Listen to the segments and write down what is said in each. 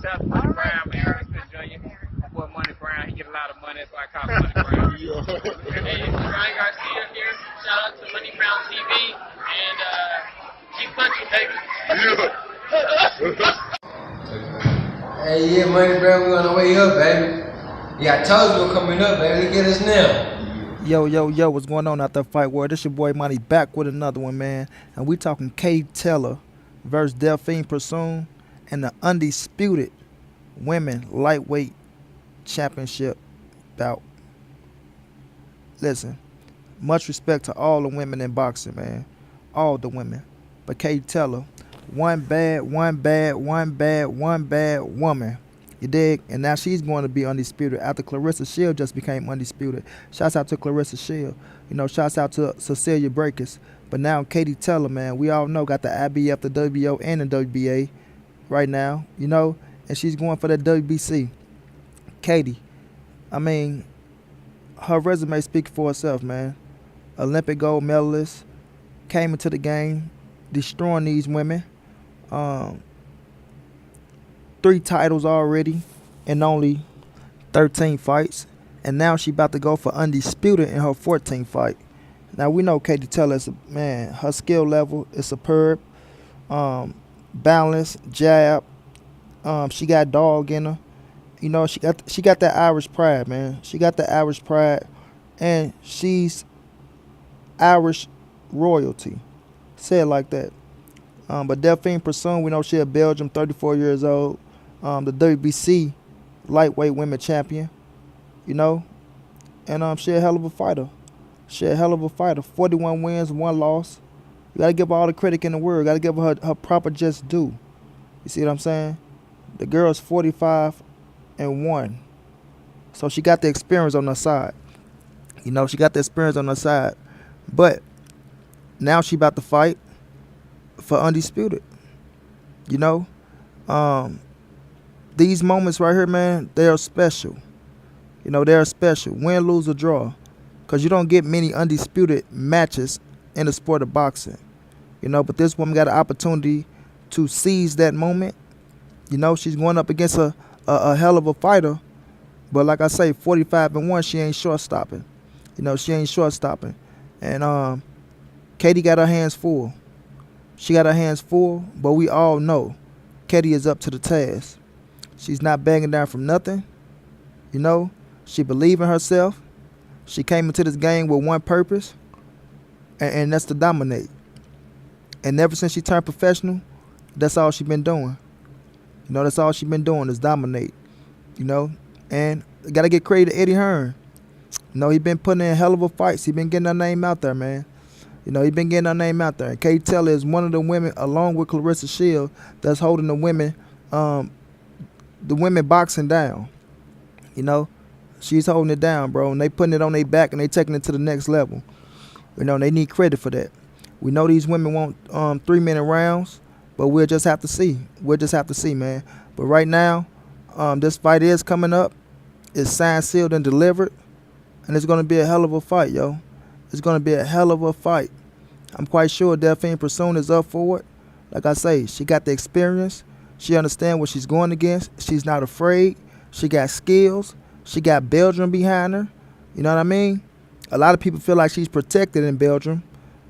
Shout out to Money Brown, man. Respect Junior. My boy Money Brown, he get a lot of money, so I call him Money Brown. Hey, it's Ryan Garcia here. Shout out to Money Brown TV, and keep punching, baby. Hey, yeah, Money Brown, we on the way up, baby. Yeah, I told you we're coming up, baby. Look at us now. Yo, what's going on out there, Fight World? This your boy Money back with another one, man. And we talking Katie Taylor versus Delfine Persoon and the undisputed women lightweight championship bout. Listen, much respect to all the women in boxing, man. All the women. But Katie Taylor, one bad woman. You dig? And now she's going to be undisputed after Clarissa Shield just became undisputed. Shouts out to Clarissa Shield. You know, shouts out to Cecilia Breakers. But now Katie Taylor, man, we all know got the IBF, the WBO, and the WBA right now, you know, and she's going for the WBC. Katie, I mean, her resume speaks for itself, man. Olympic gold medalist, came into the game, destroying these women. 3 titles already in only 13 fights. And now she about to go for undisputed in her 14th fight. Now we know Katie Taylor, man, her skill level is superb. Balance, jab. She got dog in her. You know, she got that Irish pride, man. She got the Irish pride. And she's Irish royalty. Say it like that. But Delfine Persoon, we know she a Belgium, 34 years old. The WBC lightweight women champion, you know, and she a hell of a fighter. 41 wins, 1 loss. You gotta give her all the credit in the world. Gotta give her her proper just due. You see what I'm saying? The girl's 45-1, so she got the experience on her side. You know, she got the experience on her side, but now she about to fight for undisputed. You know, these moments right here, man, they are special. You know, they are special. Win, lose, or draw. Because you don't get many undisputed matches in the sport of boxing. You know, but this woman got an opportunity to seize that moment. You know, she's going up against a hell of a fighter. But like I say, 45-1, she ain't short stopping. You know, she ain't short stopping. And Katie got her hands full. She got her hands full, but we all know Katie is up to the task. She's not banging down from nothing. You know, she believes in herself. She came into this game with one purpose, and that's to dominate. And ever since she turned professional, that's all she's been doing. You know, that's all she's been doing is dominate. You know, and got to get credit to Eddie Hearn. You know, he been putting in hell of a fights. He been getting her name out there, man. You know, he been getting her name out there. And Katie Taylor is one of the women, along with Clarissa Shield, that's holding the women boxing down. You know, she's holding it down, bro, and they putting it on their back and they taking it to the next level. You know, they need credit for that. We know these women want 3-minute rounds, but we'll just have to see. We'll just have to see, man. But right now, this fight is coming up. It's signed, sealed, and delivered, and it's going to be a hell of a fight, yo. It's going to be a hell of a fight. I'm quite sure Delfine Persoon is up for it. Like I say, she got the experience. She understands what she's going against. She's not afraid. She got skills. She got Belgium behind her. You know what I mean? A lot of people feel like she's protected in Belgium.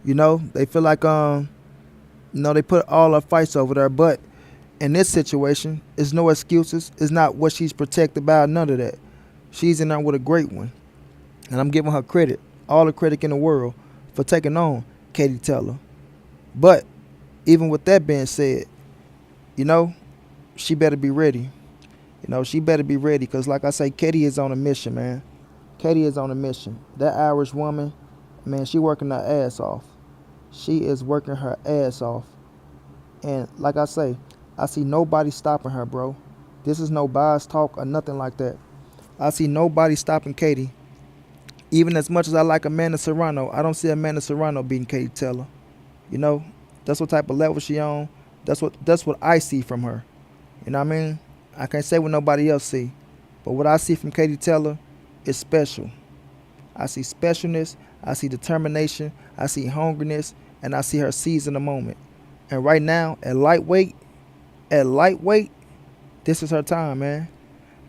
You know, they feel like, you know, they put all her fights over there. But in this situation, it's no excuses. It's not what she's protected by, none of that. She's in there with a great one. And I'm giving her credit, all the credit in the world, for taking on Katie Taylor. But even with that being said, you know, she better be ready. You know, she better be ready because, like I say, Katie is on a mission, man. Katie is on a mission. That Irish woman, man, she working her ass off. She is working her ass off. And like I say, I see nobody stopping her, bro. This is no bias talk or nothing like that. I see nobody stopping Katie. Even as much as I like Amanda Serrano, I don't see Amanda Serrano beating Katie Taylor. You know, that's what type of level she on. That's what I see from her. You know what I mean? I can't say what nobody else see. But what I see from Katie Taylor is special. I see specialness. I see determination. I see hungriness. And I see her seizing the moment. And right now, at lightweight, This is her time, man.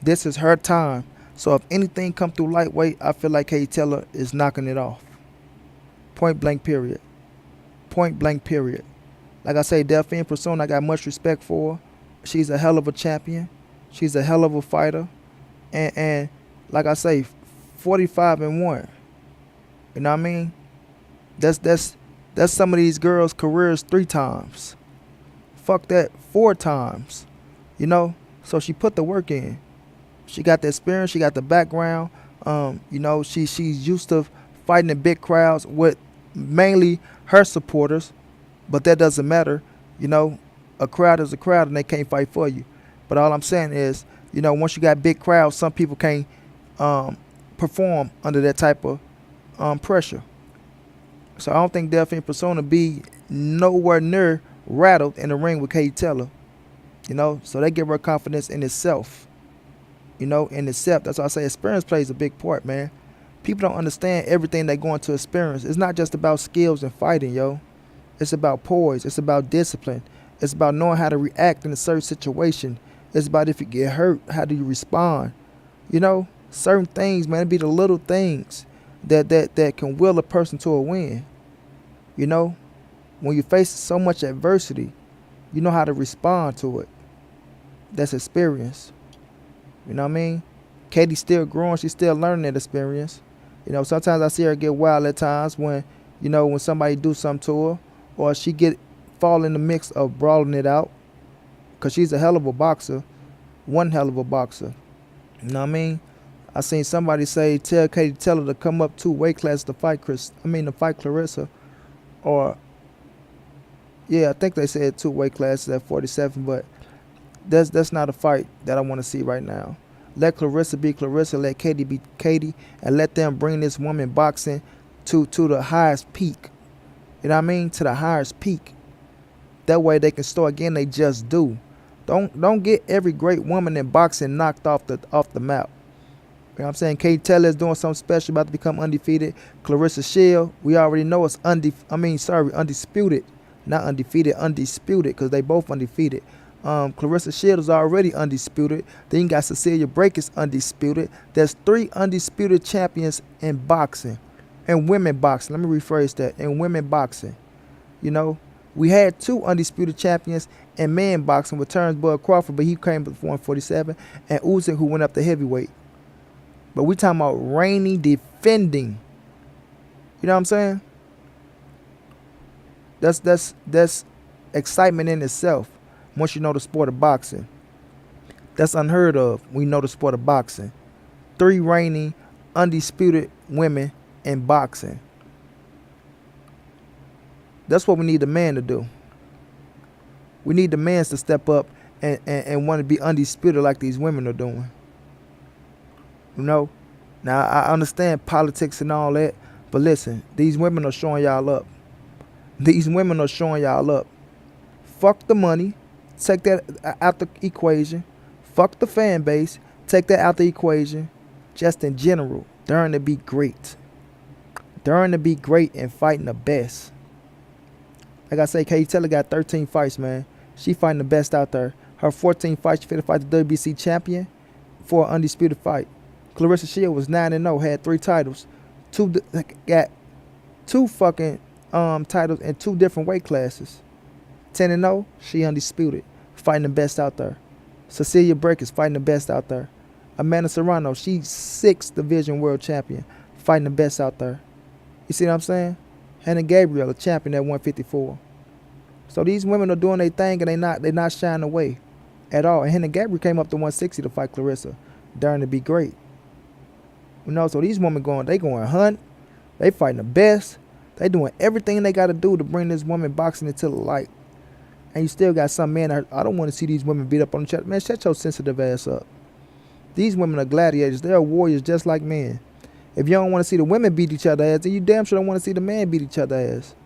This is her time. So if anything come through lightweight, I feel like Katie Taylor is knocking it off. Point blank period. Point blank period. Like I say, Delfine Persoon, I got much respect for her. She's a hell of a champion. She's a hell of a fighter. And like I say, 45-1. You know what I mean? That's some of these girls' careers 3 times. Fuck that, 4 times. You know? So she put the work in. She got the experience, she got the background. You know, she's used to fighting in big crowds with mainly her supporters, but that doesn't matter. You know, a crowd is a crowd and they can't fight for you. But all I'm saying is, you know, once you got big crowds, some people can't perform under that type of pressure. So I don't think Delfine Persoon will be nowhere near rattled in the ring with Katie Taylor. You know, so they give her confidence in itself. You know, in itself. That's why I say experience plays a big part, man. People don't understand everything they go into experience. It's not just about skills and fighting, yo. It's about poise. It's about discipline. It's about knowing how to react in a certain situation. It's about if you get hurt, how do you respond? You know, certain things, man, it be the little things that can will a person to a win. You know, when you face so much adversity, you know how to respond to it. That's experience. You know what I mean? Katie's still growing. She's still learning that experience. You know, sometimes I see her get wild at times when, you know, when somebody do something to her, or she fall in the mix of brawling it out, because she's a hell of a boxer, one hell of a boxer. You know what I mean? I seen somebody say, tell Katie Taylor to come up 2 weight classes to fight to fight Clarissa, or yeah, I think they said 2 weight classes at 47, but that's not a fight that I want to see right now. Let Clarissa be Clarissa, let Katie be Katie, and let them bring this woman boxing to the highest peak. You know what I mean? To the highest peak. That way they can start getting they just do. Don't get every great woman in boxing knocked off the map. You know what I'm saying? Katie Taylor is doing something special, about to become undefeated. Clarissa Shield, we already know it's undisputed. Not undefeated, undisputed, because they both undefeated. Clarissa Shield is already undisputed. Then you got Cecilia Brake is undisputed. There's 3 undisputed champions in boxing. And women boxing. Let me rephrase that. In women boxing. You know, we had 2 undisputed champions in men boxing with Bud Crawford, but he came up to 147, and Usyk, who went up to heavyweight. But we talking about reigning, defending. You know what I'm saying? That's excitement in itself. Once you know the sport of boxing, that's unheard of. We know the sport of boxing. 3 reigning, undisputed women in boxing. That's what we need the man to do. We need the men to step up and want to be undisputed like these women are doing. You know? Now, I understand politics and all that, but listen, these women are showing y'all up. These women are showing y'all up. Fuck the money. Take that out the equation. Fuck the fan base. Take that out the equation. Just in general, they're to be great. They're to be great and fighting the best. Like I say, Katie Taylor got 13 fights, man. She fighting the best out there. Her 14 fights, she fit to fight the WBC champion for an undisputed fight. Clarissa Shield was 9-0, had 3 titles. Got 2 fucking titles in 2 different weight classes. 10-0, she undisputed, fighting the best out there. Cecilia Brake is fighting the best out there. Amanda Serrano, she's 6th division world champion, fighting the best out there. You see what I'm saying? Hannah Gabriel, a champion at 154. So these women are doing their thing, and they not shying away at all. And Hannah Gabriel came up to 160 to fight Clarissa. Darn to be great. You know, so these women going hunt. They fighting the best. They doing everything they got to do to bring this woman boxing into the light. And you still got some men, I don't want to see these women beat up on the chat. Man, shut your sensitive ass up. These women are gladiators. They are warriors just like men. If you don't want to see the women beat each other ass, then you damn sure don't want to see the men beat each other ass.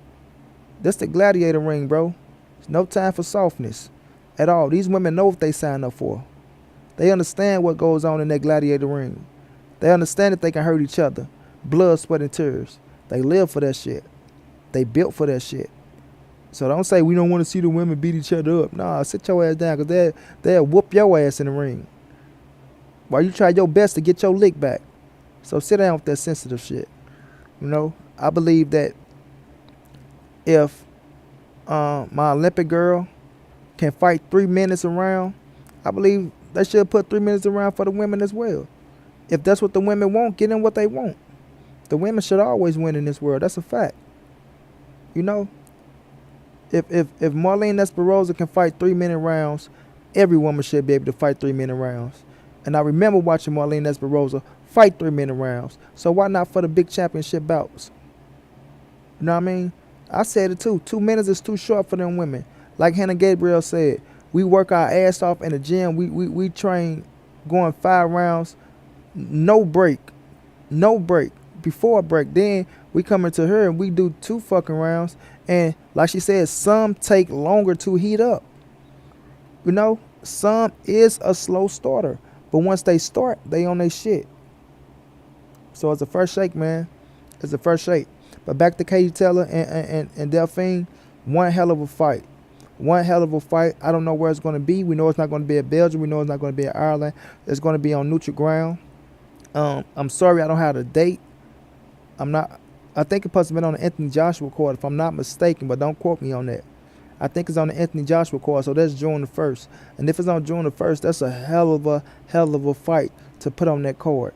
That's the gladiator ring, bro. There's no time for softness at all. These women know what they signed up for. They understand what goes on in that gladiator ring. They understand that they can hurt each other. Blood, sweat, and tears. They live for that shit. They built for that shit. So don't say we don't want to see the women beat each other up. Nah, sit your ass down, because they'll whoop your ass in the ring while you try your best to get your lick back. So sit down with that sensitive shit. You know, I believe that if my Olympic girl can fight 3 minutes around, I believe they should put 3 minutes around for the women as well. If that's what the women want, get them what they want. The women should always win in this world. That's a fact. You know, if Marlene Esperosa can fight 3 minute rounds, every woman should be able to fight 3 minute rounds. And I remember watching Marlene Esperosa fight 3 minute rounds. So why not for the big championship bouts? You know what I mean? I said it too. 2 minutes is too short for them women. Like Hannah Gabriel said, we work our ass off in the gym. We train going 5 rounds, no break. No break. Before a break. Then we come into her and we do 2 fucking rounds. And like she said, some take longer to heat up. You know, some is a slow starter. But once they start, they on their shit. So it's a first shake, man. It's a first shake. But back to Katie Taylor and Delfine, one hell of a fight. One hell of a fight. I don't know where it's going to be. We know it's not going to be at Belgium. We know it's not going to be at Ireland. It's going to be on neutral ground. I'm sorry I don't have a date. I think it must have been on the Anthony Joshua card, if I'm not mistaken, but don't quote me on that. I think it's on the Anthony Joshua card, so that's June the 1st. And if it's on June the 1st, that's a hell of a fight to put on that card.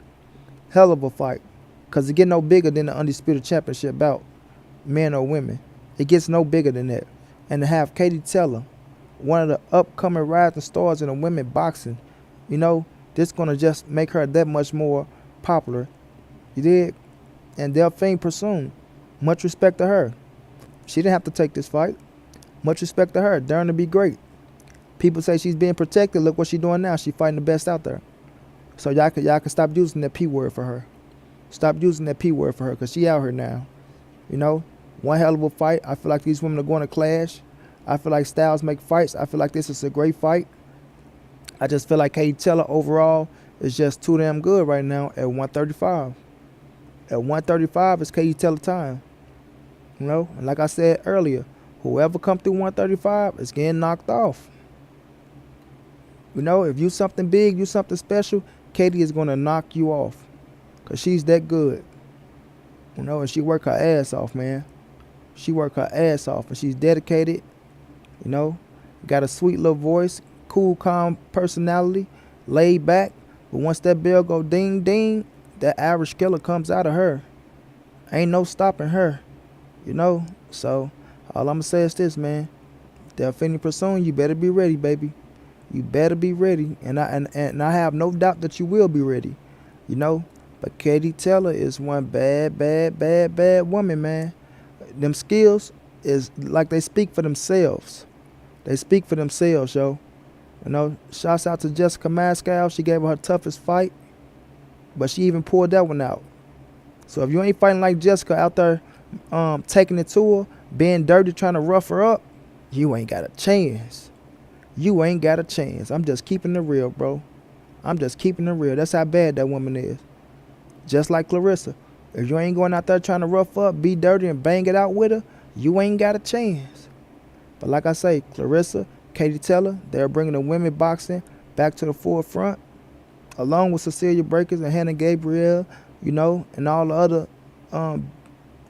Hell of a fight. Because it gets no bigger than the Undisputed Championship bout, men or women. It gets no bigger than that. And to have Katie Taylor, one of the upcoming rising stars in the women boxing, you know, this going to just make her that much more popular. You dig? And Delfine Persoon, much respect to her. She didn't have to take this fight. Much respect to her. Darn to be great. People say she's being protected. Look what she's doing now. She's fighting the best out there. So y'all can stop using that P word for her. Stop using that P word for her, because she out here now. You know, one hell of a fight. I feel like these women are going to clash. I feel like styles make fights. I feel like this is a great fight. I just feel like Katie Taylor overall is just too damn good right now at 135. At 135, it's Katie Taylor time. You know, and like I said earlier, whoever come through 135 is getting knocked off. You know, if you something big, you something special, Katie is going to knock you off. Because she's that good. You know, and she work her ass off, man. She work her ass off, and she's dedicated. You know, got a sweet little voice, cool, calm personality, laid back. But once that bell go ding, ding, that Irish killer comes out of her. Ain't no stopping her. You know, so all I'm going to say is this, man. Delfine Persoon, you better be ready, baby. You better be ready. And I have no doubt that you will be ready. You know, but Katie Taylor is one bad woman, man. Them skills is like they speak for themselves. They speak for themselves, yo. You know, shouts out to Jessica Mascal. She gave her toughest fight, but she even pulled that one out. So if you ain't fighting like Jessica out there, taking it to her, being dirty, trying to rough her up, you ain't got a chance. You ain't got a chance. I'm just keeping it real, bro. I'm just keeping it real. That's how bad that woman is. Just like Clarissa. If you ain't going out there trying to rough up, be dirty, and bang it out with her, you ain't got a chance. But like I say, Clarissa, Katie Taylor, they're bringing the women boxing back to the forefront, along with Cecilia Breakers and Hannah Gabriel, you know, and all the other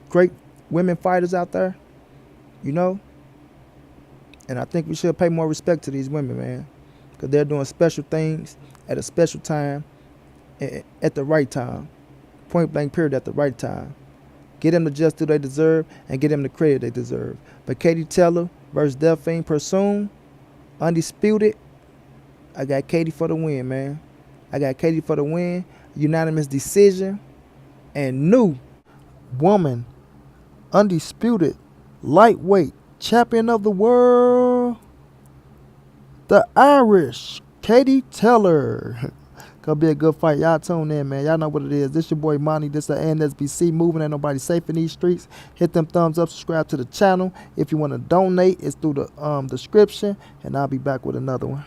great women fighters out there, you know. And I think we should pay more respect to these women, man, because they're doing special things at a special time, at the right time. Point blank period, at the right time. Get them the just due they deserve and get them the credit they deserve. But Katie Taylor versus Delfine Persoon, undisputed. I got Katie for the win, man. I got Katie for the win. Unanimous decision. And new woman, undisputed, lightweight champion of the world, the Irish, Katie Taylor. Gonna be a good fight. Y'all tune in, man. Y'all know what it is. This your boy Monty. This the NSBC moving. Ain't nobody safe in these streets. Hit them thumbs up. Subscribe to the channel. If you want to donate, it's through the description. And I'll be back with another one.